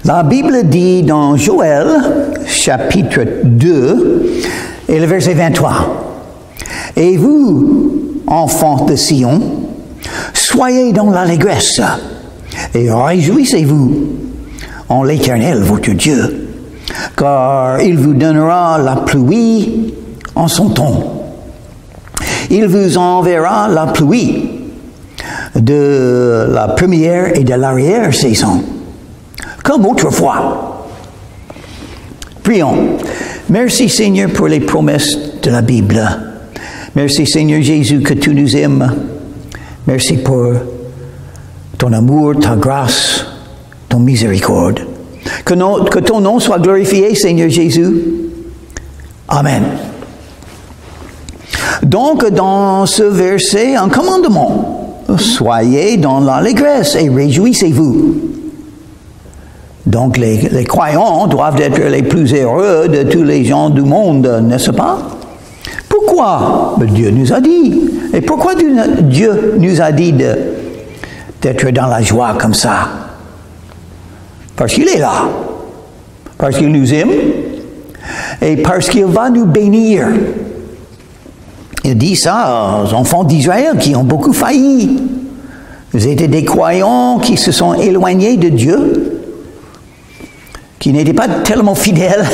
La Bible dit dans Joël, chapitre 2, et le verset 23, « Et vous, enfants de Sion, soyez dans l'allégresse, et réjouissez-vous en l'Éternel, votre Dieu, car il vous donnera la pluie en son temps. Il vous enverra la pluie de la première et de l'arrière-saison, comme autrefois. » Prions. Merci Seigneur pour les promesses de la Bible. Merci Seigneur Jésus que tu nous aimes. Merci pour ton amour, ta grâce, ton miséricorde. Que ton nom soit glorifié, Seigneur Jésus. Amen. Donc, dans ce verset, un commandement. Soyez dans l'allégresse et réjouissez-vous. Donc, les croyants doivent être les plus heureux de tous les gens du monde, n'est-ce pas? Pourquoi? Dieu nous a dit. Et pourquoi Dieu nous a dit d'être dans la joie comme ça? Parce qu'il est là. Parce qu'il nous aime. Et parce qu'il va nous bénir. Il dit ça aux enfants d'Israël qui ont beaucoup failli. Ils étaient des croyants qui se sont éloignés de Dieu, qui n'étaient pas tellement fidèles,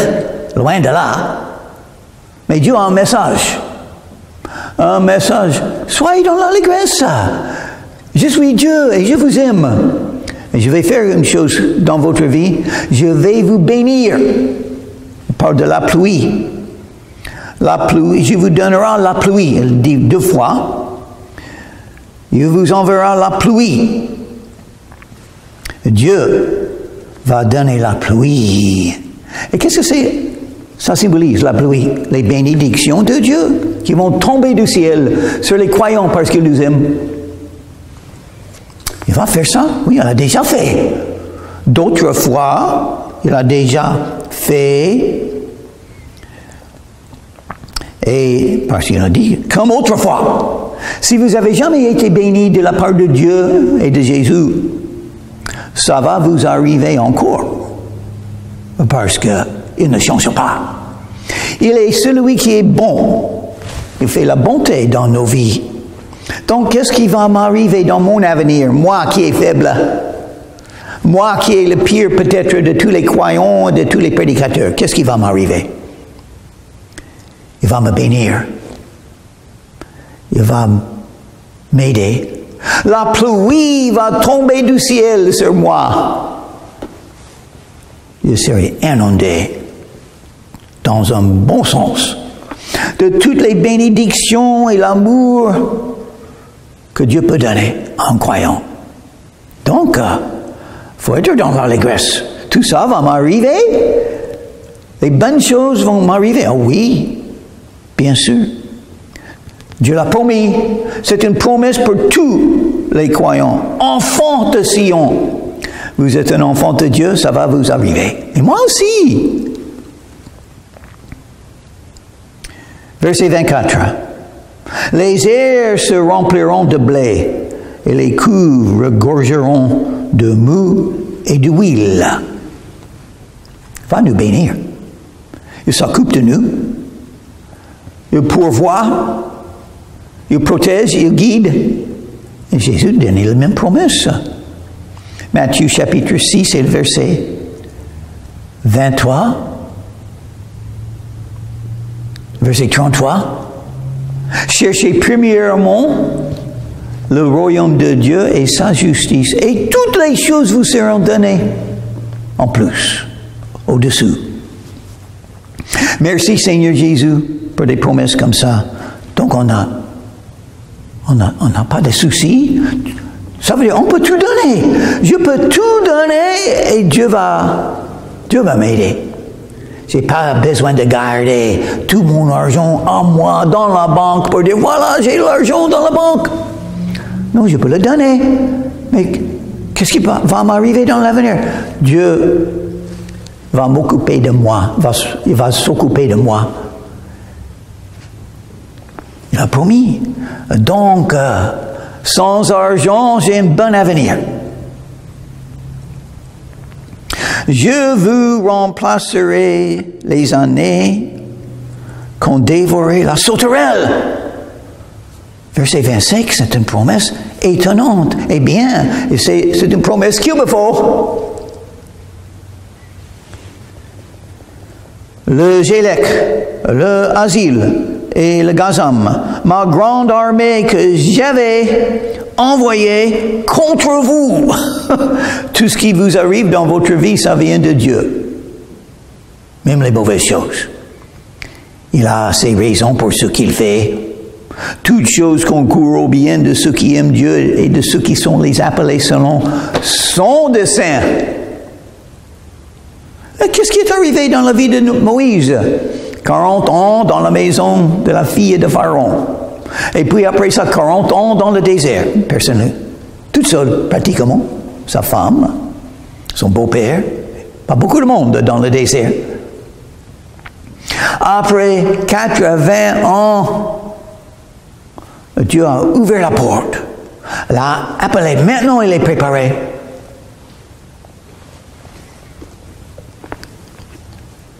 loin de là. Mais Dieu a un message. Un message. Soyez dans l'allégresse. Je suis Dieu et je vous aime. Et je vais faire une chose dans votre vie. Je vais vous bénir par de la pluie. La pluie, je vous donnerai la pluie. Il dit 2 fois. Il vous enverra la pluie. Dieu va donner la pluie. Et qu'est-ce que ça symbolise, la pluie? Les bénédictions de Dieu qui vont tomber du ciel sur les croyants parce qu'ils nous aiment. Il va faire ça? Oui, il l'a déjà fait. D'autres fois, il a déjà fait. Et parce qu'il a dit, comme autrefois. Si vous n'avez jamais été béni de la part de Dieu et de Jésus, ça va vous arriver encore. Parce qu'il ne change pas. Il est celui qui est bon. Il fait la bonté dans nos vies. Donc, qu'est-ce qui va m'arriver dans mon avenir, moi qui est faible? Moi qui est le pire peut-être de tous les croyants, de tous les prédicateurs. Qu'est-ce qui va m'arriver? Il va me bénir. Il va m'aider. La pluie va tomber du ciel sur moi. Je serai inondé dans un bon sens de toutes les bénédictions et l'amour que Dieu peut donner à un croyant. Donc, faut être dans l'allégresse. Tout ça va m'arriver. Les bonnes choses vont m'arriver. Oh oui, bien sûr. Dieu l'a promis. C'est une promesse pour tous les croyants. Enfants de Sion. Vous êtes un enfant de Dieu, ça va vous arriver. Et moi aussi. Verset 24. Les airs se rempliront de blé, et les cuves regorgeront de mou et d'huile. Il va nous bénir. Il s'occupe de nous. Il pourvoit. Il protège, il guide. Et Jésus donnait la même promesse. Matthieu chapitre 6 et le verset 23. Verset 33. Cherchez premièrement le royaume de Dieu et sa justice, et toutes les choses vous seront données en plus, au-dessous. Merci Seigneur Jésus pour des promesses comme ça. Donc on n'a pas de soucis. Ça veut dire on peut tout donner. Je peux tout donner et Dieu va m'aider. J'ai pas besoin de garder tout mon argent à moi dans la banque pour dire voilà, j'ai l'argent dans la banque. Non, je peux le donner. Mais qu'est-ce qui va m'arriver dans l'avenir? Dieu va m'occuper de moi. Il va s'occuper de moi. Il a promis. Donc, sans argent, j'ai un bon avenir. Je vous remplacerai les années qu'ont dévoré la sauterelle. Verset 25, c'est une promesse étonnante. Eh bien, c'est une promesse qu'il me faut. Le Gélec, le Asile et le Gazam, ma grande armée que j'avais envoyée contre vous. Tout ce qui vous arrive dans votre vie, ça vient de Dieu. Même les mauvaises choses. Il a ses raisons pour ce qu'il fait. Toutes choses concourent au bien de ceux qui aiment Dieu et de ceux qui sont les appelés selon son dessein. Qu'est-ce qui est arrivé dans la vie de Moïse? 40 ans dans la maison de la fille de Pharaon. Et puis après ça, 40 ans dans le désert. Personne, toute seule pratiquement. Sa femme, son beau-père. Pas beaucoup de monde dans le désert. Après 80 ans, Dieu a ouvert la porte. L'a appelé. Maintenant, il est préparé.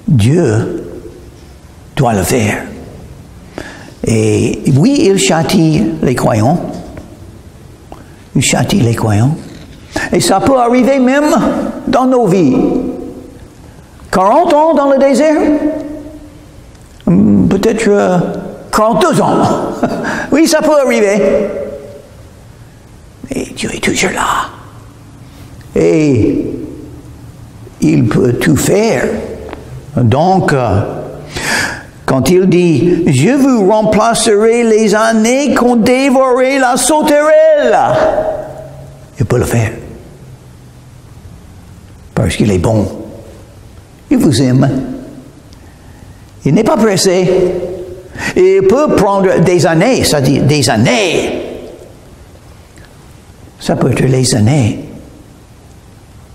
Dieu doit le faire. Et oui, il châtie les croyants. Il châtie les croyants. Et ça peut arriver même dans nos vies. 40 ans dans le désert. Peut-être 42 ans. Oui, ça peut arriver. Mais Dieu est toujours là. Et il peut tout faire. Donc, quand il dit « Je vous remplacerai les années qu'ont dévoré la sauterelle », il peut le faire. Parce qu'il est bon. Il vous aime. Il n'est pas pressé. Il peut prendre des années, ça dit des années. Ça peut être les années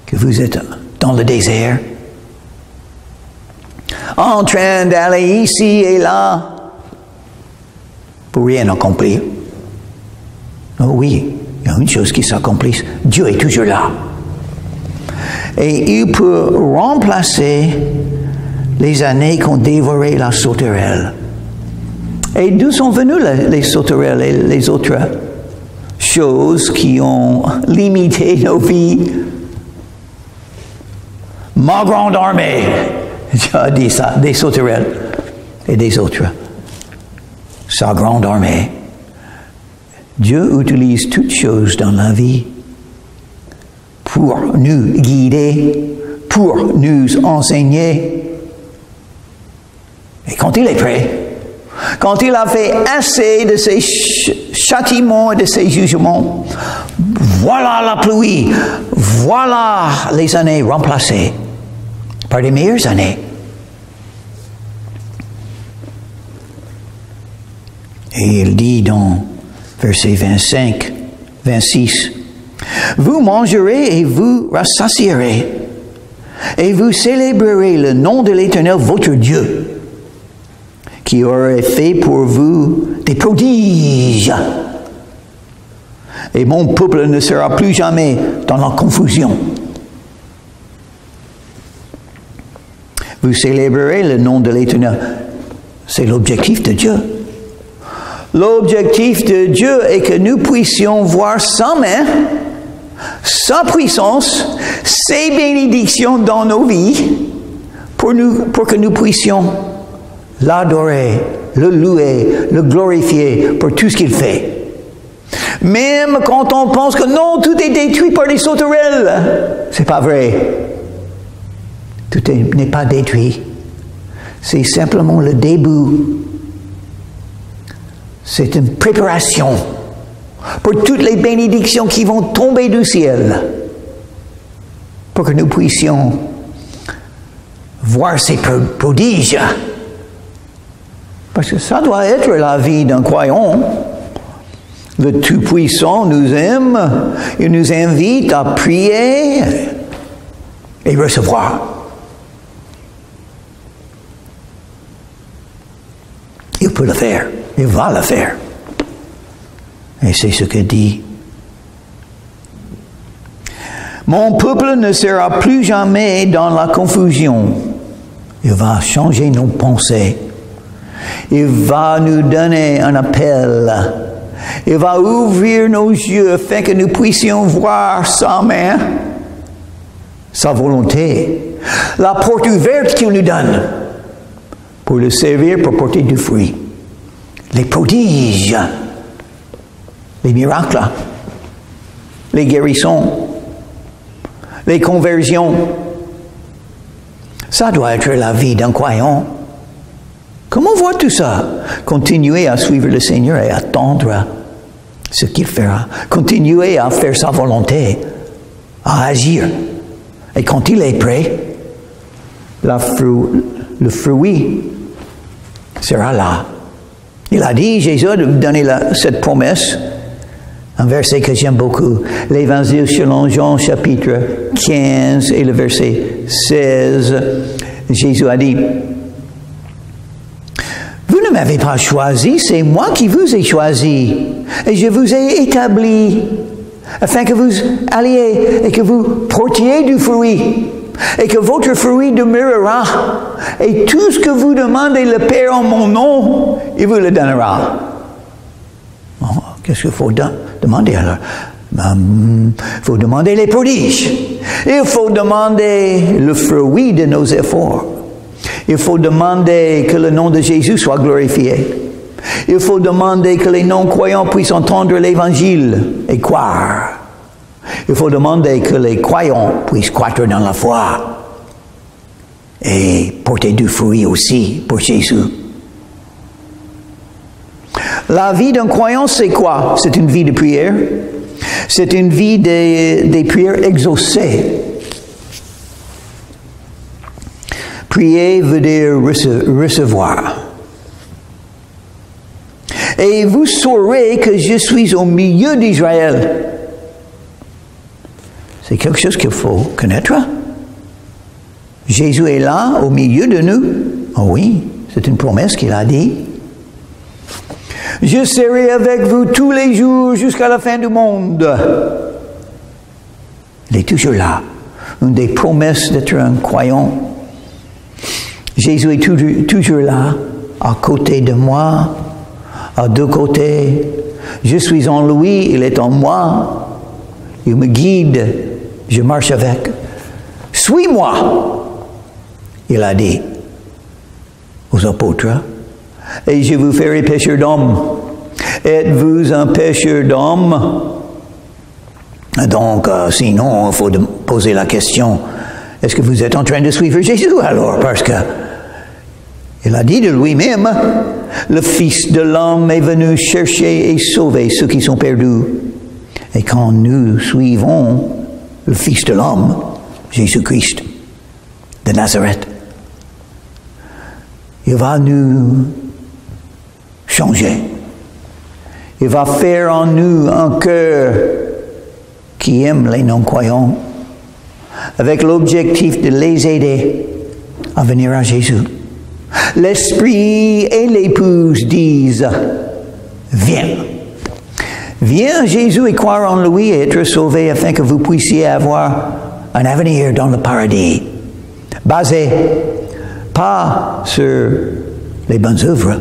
que vous êtes dans le désert, en train d'aller ici et là, pour rien accomplir. Oh oui, il y a une chose qui s'accomplisse. Dieu est toujours là. Et il peut remplacer les années qu'ont dévoré la sauterelle. Et d'où sont venues les sauterelles et les autres choses qui ont limité nos vies? Ma grande armée, Dieu a dit ça, des sauterelles et des autres. Sa grande armée. Dieu utilise toutes choses dans la vie pour nous guider, pour nous enseigner. Et quand il est prêt, quand il a fait assez de ses châtiments et de ses jugements, voilà la pluie, voilà les années remplacées par les meilleures années. Et il dit dans versets 25, 26, « Vous mangerez et vous rassasierez, et vous célébrerez le nom de l'Éternel, votre Dieu, qui aurait fait pour vous des prodiges. Et mon peuple ne sera plus jamais dans la confusion. Vous célébrerez le nom de l'Éternel. » C'est l'objectif de Dieu. L'objectif de Dieu est que nous puissions voir sa main, sa puissance, ses bénédictions dans nos vies, pour que nous puissions l'adorer, le louer, le glorifier pour tout ce qu'il fait. Même quand on pense que non, tout est détruit par les sauterelles. C'est pas vrai. Tout n'est pas détruit. C'est simplement le début. C'est une préparation pour toutes les bénédictions qui vont tomber du ciel, pour que nous puissions voir ces prodiges. Parce que ça doit être la vie d'un croyant. Le Tout-Puissant nous aime, il nous invite à prier et recevoir. Il peut le faire, il va le faire. Et c'est ce que dit Mon peuple ne sera plus jamais dans la confusion. Il va changer nos pensées. Il va nous donner un appel. Il va ouvrir nos yeux afin que nous puissions voir sa main, sa volonté, la porte ouverte qu'il nous donne pour le servir, pour porter du fruit. Les prodiges, les miracles, les guérissons, les conversions. Ça doit être la vie d'un croyant. Comment voir tout ça? Continuer à suivre le Seigneur et attendre ce qu'il fera. Continuer à faire sa volonté, à agir. Et quand il est prêt, le fruit sera là. Il a dit, Jésus a donné cette promesse, un verset que j'aime beaucoup, l'Évangile selon Jean chapitre 15 et le verset 16. Jésus a dit, vous ne m'avez pas choisi, c'est moi qui vous ai choisi. Et je vous ai établi afin que vous alliez et que vous portiez du fruit. Et que votre fruit demeurera. Et tout ce que vous demandez le Père en mon nom, il vous le donnera. Bon, qu'est-ce qu'il faut demander alors? Il faut demander les prodiges. Il faut demander le fruit de nos efforts. Il faut demander que le nom de Jésus soit glorifié. Il faut demander que les non-croyants puissent entendre l'Évangile et croire. Il faut demander que les croyants puissent croître dans la foi et porter du fruit aussi pour Jésus. La vie d'un croyant, c'est quoi? C'est une vie de prière. C'est une vie des prières exaucées. Prier veut dire recevoir. Et vous saurez que je suis au milieu d'Israël. C'est quelque chose qu'il faut connaître. Jésus est là, au milieu de nous. Oh oui, c'est une promesse qu'il a dit. Je serai avec vous tous les jours jusqu'à la fin du monde. Il est toujours là. Une des promesses d'être un croyant. Jésus est toujours là, à côté de moi, à deux côtés. Je suis en lui, il est en moi. Il me guide, je marche avec. Suis-moi, il a dit aux apôtres, et je vous ferai pêcheurs d'hommes. Êtes-vous un pêcheur d'hommes? Donc, sinon, il faut poser la question, est-ce que vous êtes en train de suivre Jésus alors? Parce que il a dit de lui-même, le Fils de l'homme est venu chercher et sauver ceux qui sont perdus. Et quand nous suivons le Fils de l'homme, Jésus-Christ de Nazareth, il va nous changer. Il va faire en nous un cœur qui aime les non-croyants, avec l'objectif de les aider à venir à Jésus. L'Esprit et l'épouse disent, viens. Viens Jésus et croire en lui et être sauvé afin que vous puissiez avoir un avenir dans le paradis. Basé pas sur les bonnes œuvres,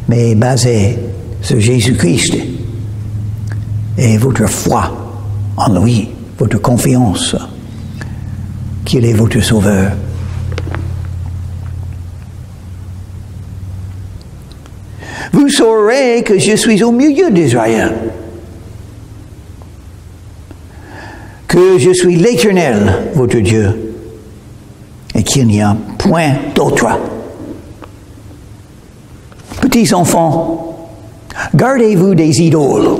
mais basé sur Jésus-Christ et votre foi en lui, votre confiance qu'il est votre sauveur. Vous saurez que je suis au milieu d'Israël, que je suis l'Éternel, votre Dieu, et qu'il n'y a point d'autre. Petits enfants, gardez-vous des idoles.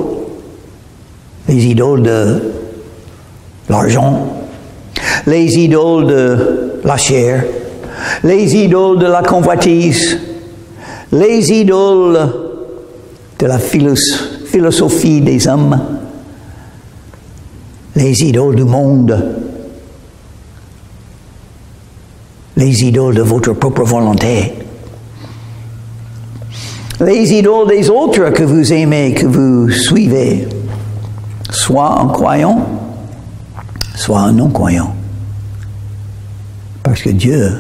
Les idoles de l'argent, les idoles de la chair, les idoles de la convoitise, les idoles de la philosophie des hommes, les idoles du monde, les idoles de votre propre volonté, les idoles des autres que vous aimez, que vous suivez, soit en croyant, soit un non-croyant. Parce que Dieu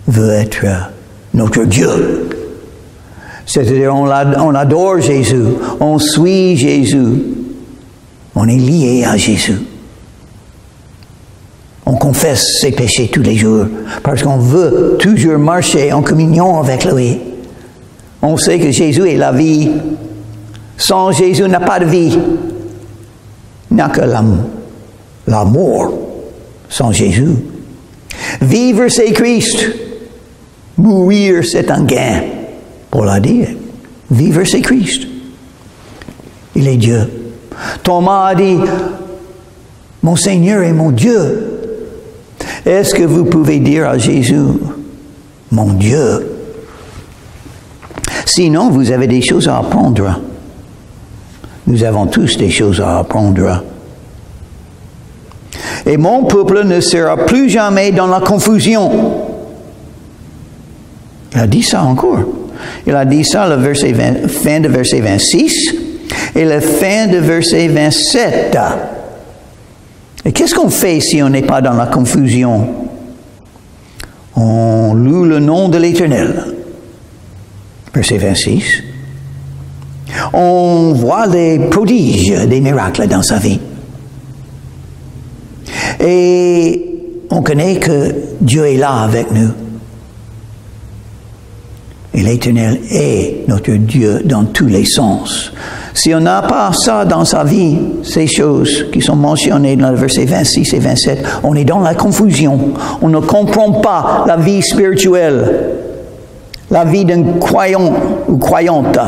veut être notre Dieu. C'est-à-dire, on adore Jésus, on suit Jésus, on est lié à Jésus. On confesse ses péchés tous les jours parce qu'on veut toujours marcher en communion avec lui. On sait que Jésus est la vie. Sans Jésus, il n'y a pas de vie. Il n'y a que la mort sans Jésus. Vivre, c'est Christ. Mourir, c'est un gain. Paul a dit, vivre, c'est Christ. Il est Dieu. Thomas a dit, mon Seigneur et mon Dieu. Est-ce que vous pouvez dire à Jésus, mon Dieu? Sinon, vous avez des choses à apprendre. Nous avons tous des choses à apprendre. Et mon peuple ne sera plus jamais dans la confusion. Il a dit ça encore. Il a dit ça, fin de verset 26 et la fin de verset 27. Et qu'est-ce qu'on fait si on n'est pas dans la confusion? On loue le nom de l'Éternel. Verset 26. On voit des prodiges, des miracles dans sa vie. Et on connaît que Dieu est là avec nous. Et l'Éternel est notre Dieu dans tous les sens. Si on n'a pas ça dans sa vie, ces choses qui sont mentionnées dans le verset 26 et 27, on est dans la confusion. On ne comprend pas la vie spirituelle, la vie d'un croyant ou croyante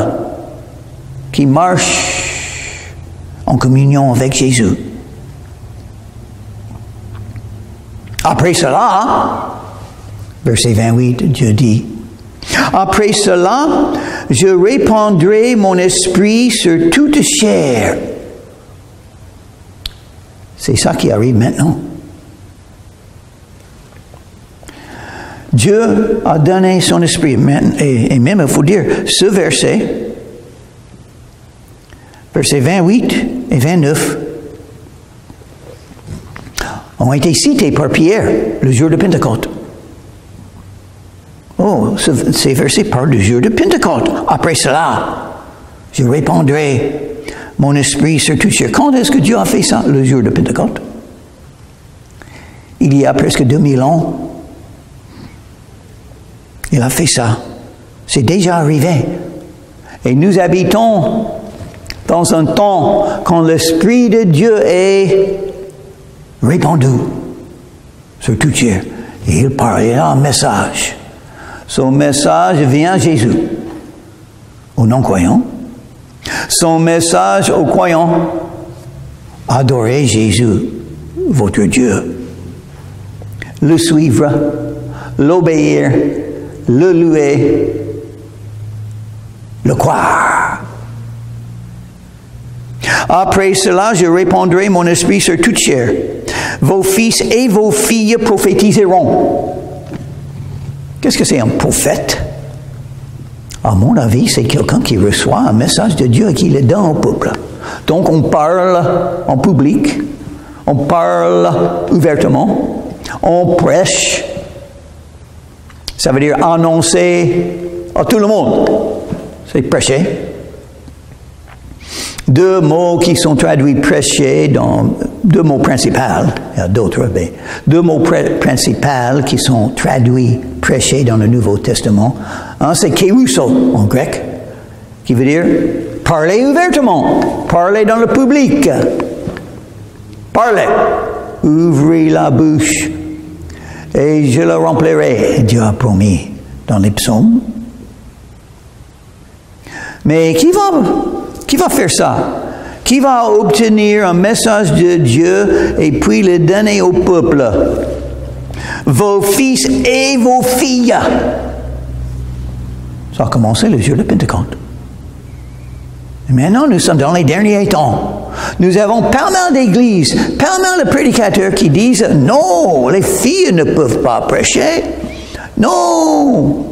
qui marche en communion avec Jésus. Après cela, verset 28, Dieu dit, après cela, je répandrai mon esprit sur toute chair. C'est ça qui arrive maintenant. Dieu a donné son esprit. Et même, il faut dire, ce verset, versets 28 et 29, ont été cités par Pierre le jour de Pentecôte. Oh, ces versets parlent du jour de Pentecôte. Après cela, je répandrai mon esprit sur toute chair. Quand est-ce que Dieu a fait ça, le jour de Pentecôte? Il y a presque 2000 ans. Il a fait ça. C'est déjà arrivé. Et nous habitons dans un temps quand l'Esprit de Dieu est répandu sur toute chair. Et il parle, il a un message. Son message vient à Jésus, aux non-croyants. Son message aux croyants, adorez Jésus, votre Dieu. Le suivre, l'obéir, le louer, le croire. Après cela, je répandrai mon esprit sur toute chair. Vos fils et vos filles prophétiseront. Qu'est-ce que c'est un prophète? À mon avis, c'est quelqu'un qui reçoit un message de Dieu et qui le donne au peuple. Donc on parle en public, on parle ouvertement, on prêche. Ça veut dire annoncer à tout le monde. C'est prêcher. Deux mots qui sont traduits prêcher dans deux mots principaux. Il y a d'autres, mais deux mots principaux qui sont traduits prêcher dans le Nouveau Testament. Un, c'est kérusso en grec, qui veut dire parler ouvertement, parler dans le public. Parlez, ouvrez la bouche et je le remplirai. Dieu a promis dans les psaumes. Mais qui va faire ça? Qui va obtenir un message de Dieu et puis le donner au peuple? Vos fils et vos filles. Ça a commencé le jour de Pentecôte. Et maintenant, nous sommes dans les derniers temps. Nous avons pas mal d'églises, pas mal de prédicateurs qui disent « Non, les filles ne peuvent pas prêcher. Non !»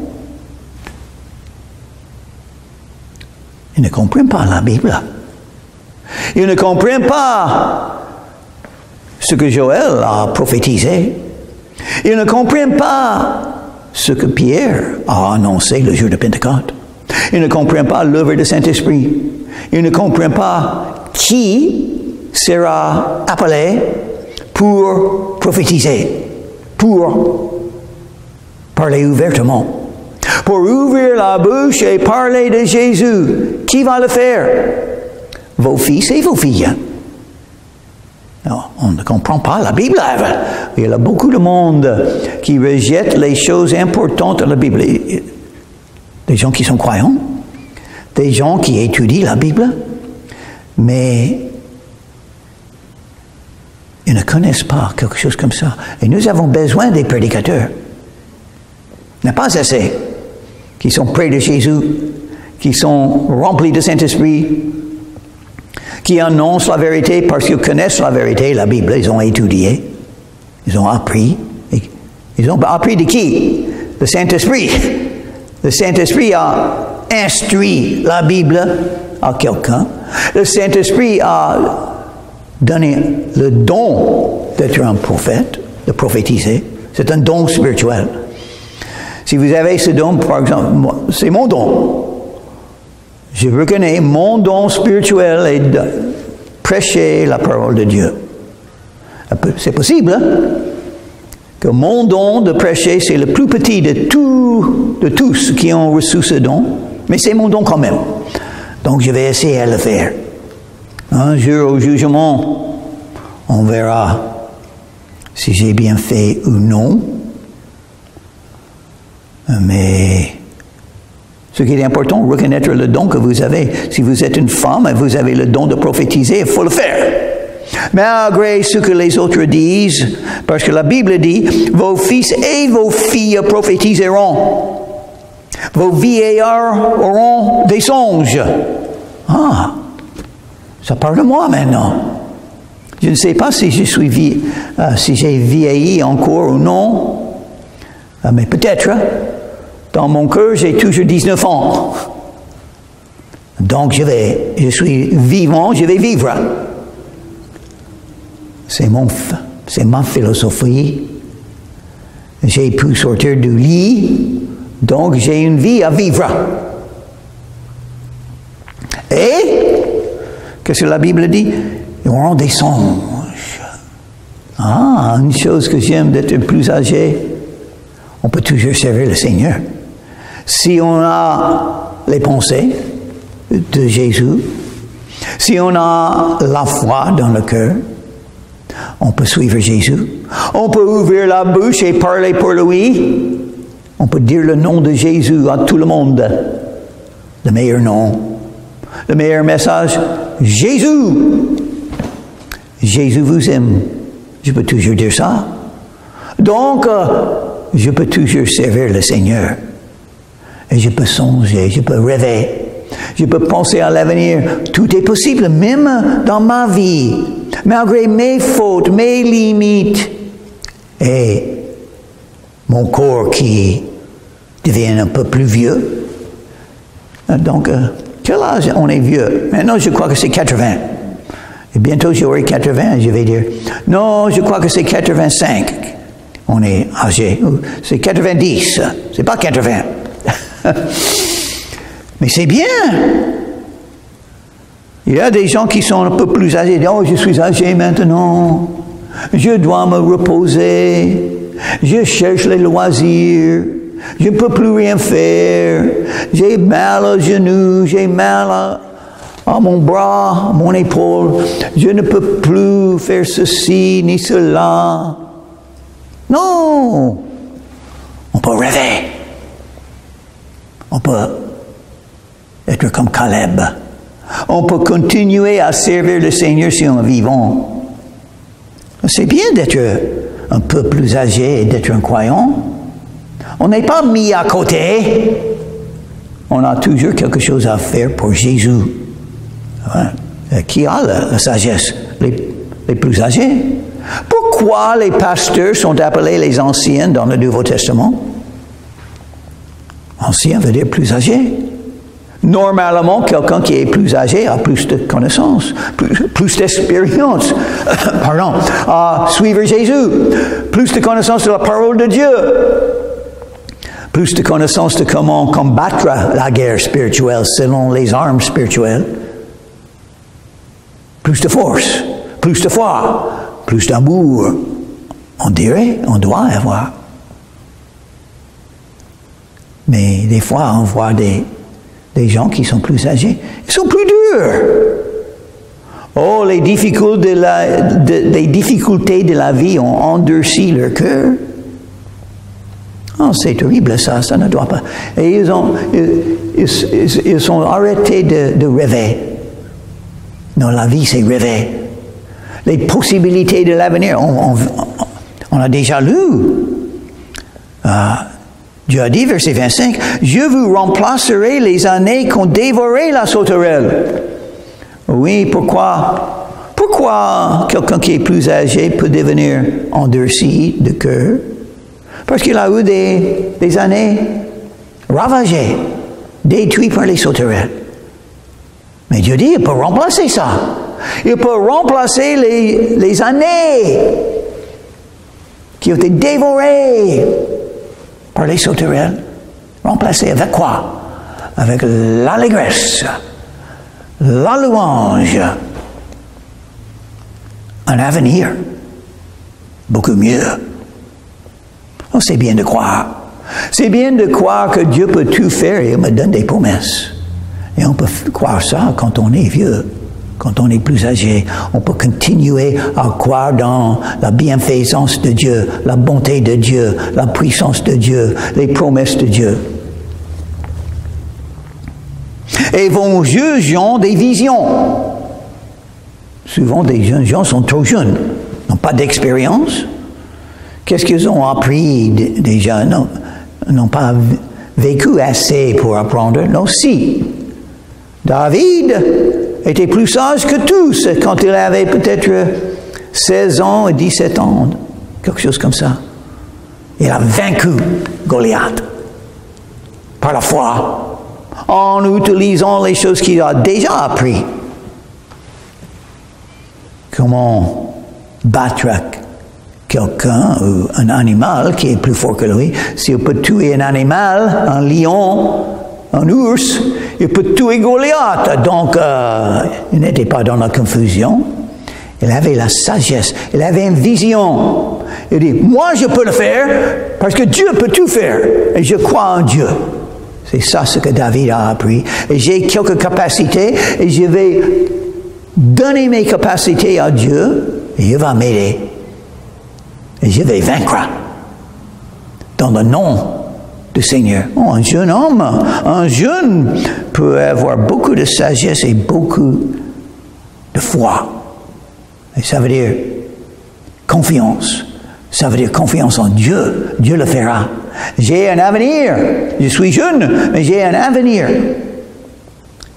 Ils ne comprennent pas la Bible. Ils ne comprennent pas ce que Joël a prophétisé. Ils ne comprennent pas ce que Pierre a annoncé le jour de Pentecôte. Ils ne comprennent pas l'œuvre du Saint-Esprit. Ils ne comprennent pas qui sera appelé pour prophétiser, pour parler ouvertement, pour ouvrir la bouche et parler de Jésus. Qui va le faire? Vos fils et vos filles. Non, on ne comprend pas la Bible. Il y a beaucoup de monde qui rejette les choses importantes de la Bible. Des gens qui sont croyants, des gens qui étudient la Bible, mais ils ne connaissent pas quelque chose comme ça. Et nous avons besoin des prédicateurs. Il n'y a pas assez qui sont près de Jésus, qui sont remplis de Saint-Esprit, qui annoncent la vérité parce qu'ils connaissent la vérité, la Bible, ils ont étudié, ils ont appris. Ils ont appris de qui? Le Saint-Esprit. Le Saint-Esprit a instruit la Bible à quelqu'un. Le Saint-Esprit a donné le don d'être un prophète, de prophétiser. C'est un don spirituel. Si vous avez ce don, par exemple, c'est mon don. Je reconnais mon don spirituel est de prêcher la parole de Dieu. C'est possible que mon don de prêcher, c'est le plus petit de tous qui ont reçu ce don, mais c'est mon don quand même. Donc je vais essayer de le faire. Un jour au jugement, on verra si j'ai bien fait ou non. Mais ce qui est important, reconnaître le don que vous avez. Si vous êtes une femme et vous avez le don de prophétiser, il faut le faire. Malgré ce que les autres disent, parce que la Bible dit, vos fils et vos filles prophétiseront. Vos vieillards auront des songes. Ah, ça parle de moi maintenant. Je ne sais pas si si j'ai vieilli encore ou non, mais peut-être. Dans mon cœur, j'ai toujours 19 ans. Donc je suis vivant, je vais vivre. C'est ma philosophie. J'ai pu sortir du lit, donc j'ai une vie à vivre. Et, qu'est-ce que la Bible dit? Ils auront des songes. Ah, une chose que j'aime d'être plus âgé, on peut toujours servir le Seigneur. Si on a les pensées de Jésus, si on a la foi dans le cœur, on peut suivre Jésus. On peut ouvrir la bouche et parler pour lui. On peut dire le nom de Jésus à tout le monde. Le meilleur nom. Le meilleur message. Jésus. Jésus vous aime. Je peux toujours dire ça. Donc, je peux toujours servir le Seigneur. Et je peux songer, je peux rêver. Je peux penser à l'avenir. Tout est possible, même dans ma vie. Malgré mes fautes, mes limites. Et mon corps qui devient un peu plus vieux. Donc, quel âge on est vieux? Maintenant, je crois que c'est 80. Et bientôt, j'aurai 80, je vais dire, non, je crois que c'est 85. On est âgé. C'est 90. C'est pas 80. Mais c'est bien. Il y a des gens qui sont un peu plus âgés. Oh, je suis âgé maintenant. Je dois me reposer. Je cherche les loisirs. Je ne peux plus rien faire. J'ai mal au genou. J'ai mal à mon bras, à mon épaule. Je ne peux plus faire ceci ni cela. Non. On peut rêver. On peut être comme Caleb. On peut continuer à servir le Seigneur si on est vivant. C'est bien d'être un peu plus âgé et d'être un croyant. On n'est pas mis à côté. On a toujours quelque chose à faire pour Jésus. Ouais. Qui a la sagesse? Les plus âgés. Pourquoi les pasteurs sont appelés les anciens dans le Nouveau Testament? Ancien veut dire plus âgé. Normalement, quelqu'un qui est plus âgé a plus de connaissances, plus d'expérience, pardon, à suivre Jésus, plus de connaissances de la parole de Dieu, plus de connaissances de comment combattre la guerre spirituelle selon les armes spirituelles, plus de force, plus de foi, plus d'amour, on dirait, on doit avoir. Mais des fois, on voit des gens qui sont plus âgés, ils sont plus durs. Oh, les difficultés de la vie ont endurci leur cœur. Oh, c'est terrible ça ne doit pas. Et ils sont arrêtés de rêver. Non, la vie c'est rêver. Les possibilités de l'avenir, on a déjà lu. Dieu a dit, verset 25, « Je vous remplacerai les années qu'ont dévoré la sauterelle. » Oui, pourquoi quelqu'un qui est plus âgé peut devenir endurci de cœur? Parce qu'il a eu des années ravagées, détruites par les sauterelles. Mais Dieu dit, il peut remplacer ça. Il peut remplacer les années qui ont été dévorées par les sauterelles. Remplacer avec quoi? Avec l'allégresse, la louange, un avenir beaucoup mieux. Oh, c'est bien de croire. C'est bien de croire que Dieu peut tout faire et il me donne des promesses. Et on peut croire ça quand on est vieux, quand on est plus âgé. On peut continuer à croire dans la bienfaisance de Dieu, la bonté de Dieu, la puissance de Dieu, les promesses de Dieu. Et vos yeux ont des visions. Souvent, des jeunes gens sont trop jeunes, n'ont pas d'expérience. Qu'est-ce qu'ils ont appris déjà? Non, n'ont pas vécu assez pour apprendre. Non, si. David était plus sage que tous quand il avait peut-être 16 ans et 17 ans, quelque chose comme ça. Il a vaincu Goliath par la foi, en utilisant les choses qu'il a déjà appris. Comment battre quelqu'un ou un animal qui est plus fort que lui. S'il peut tuer un animal, un lion, un ours, il peut tuer Goliath. Donc, il n'était pas dans la confusion. Il avait la sagesse. Il avait une vision. Il dit, moi je peux le faire parce que Dieu peut tout faire. Et je crois en Dieu. C'est ça ce que David a appris. Et j'ai quelques capacités et je vais donner mes capacités à Dieu et il va m'aider. Et je vais vaincre dans le nom du Seigneur. Oh, un jeune homme, un jeune peut avoir beaucoup de sagesse et beaucoup de foi. Et ça veut dire confiance. Ça veut dire confiance en Dieu. Dieu le fera. J'ai un avenir. Je suis jeune, mais j'ai un avenir.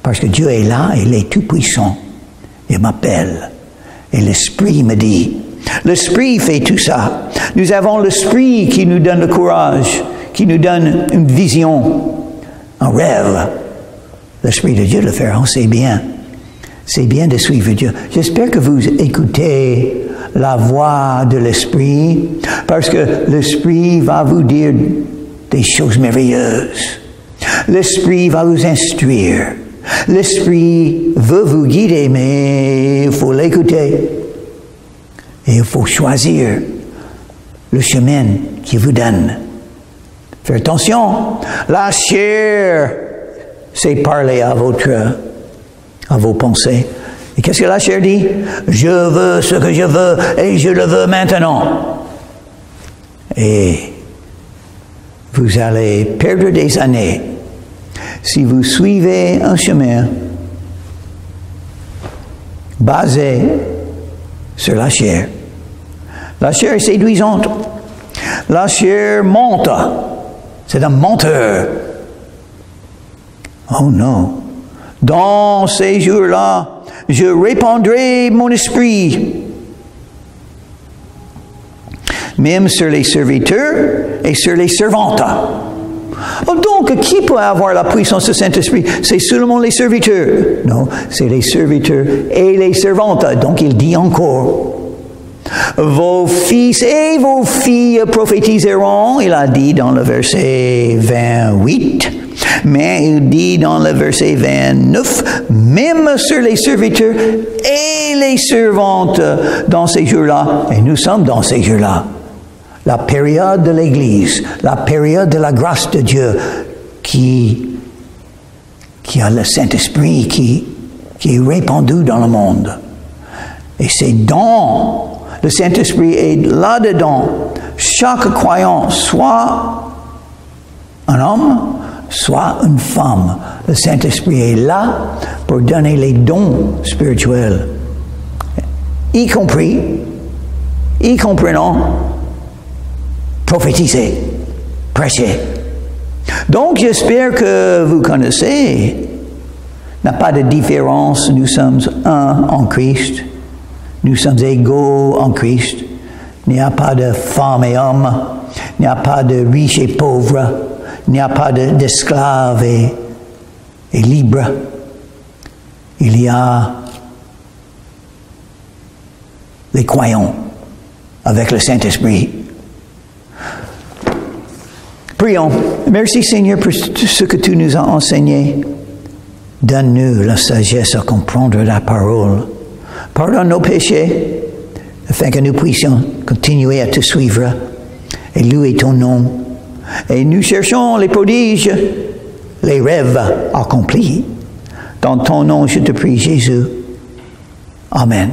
Parce que Dieu est là, il est tout puissant. Il m'appelle. Et l'Esprit me dit. L'Esprit fait tout ça. Nous avons l'Esprit qui nous donne le courage, qui nous donne une vision, un rêve. L'Esprit de Dieu le fera, c'est bien. C'est bien de suivre Dieu. J'espère que vous écoutez la voix de l'Esprit, parce que l'Esprit va vous dire des choses merveilleuses. L'Esprit va vous instruire. L'Esprit veut vous guider, mais il faut l'écouter. Et il faut choisir le chemin qu'il vous donne. Faites attention. La chair, c'est parler à vos pensées. Et qu'est-ce que la chair dit? Je veux ce que je veux et je le veux maintenant. Et vous allez perdre des années si vous suivez un chemin basé sur la chair. La chair est séduisante. La chair monte. C'est un menteur. Oh non. Dans ces jours-là, je répandrai mon esprit, même sur les serviteurs et sur les servantes. Donc, qui peut avoir la puissance du Saint-Esprit? C'est seulement les serviteurs. Non, c'est les serviteurs et les servantes. Donc, il dit encore, vos fils et vos filles prophétiseront, il a dit dans le verset 28, mais il dit dans le verset 29, même sur les serviteurs et les servantes dans ces jours-là, et nous sommes dans ces jours-là, la période de l'Église, la période de la grâce de Dieu qui a le Saint-Esprit qui est répandu dans le monde. Et c'est dans le Saint-Esprit est là-dedans. Chaque croyant, soit un homme, soit une femme. Le Saint-Esprit est là pour donner les dons spirituels, y comprenant prophétiser, prêcher. Donc, j'espère que vous connaissez. Il n'y a pas de différence. Nous sommes un en Christ. Nous sommes égaux en Christ. Il n'y a pas de femmes et hommes. Il n'y a pas de riches et pauvres. Il n'y a pas d'esclaves et libres. Il y a les croyants avec le Saint-Esprit. Prions. Merci Seigneur pour ce que tu nous as enseigné. Donne-nous la sagesse à comprendre la parole. Pardonne nos péchés, afin que nous puissions continuer à te suivre et louer ton nom. Et nous cherchons les prodiges, les rêves accomplis. Dans ton nom, je te prie, Jésus. Amen.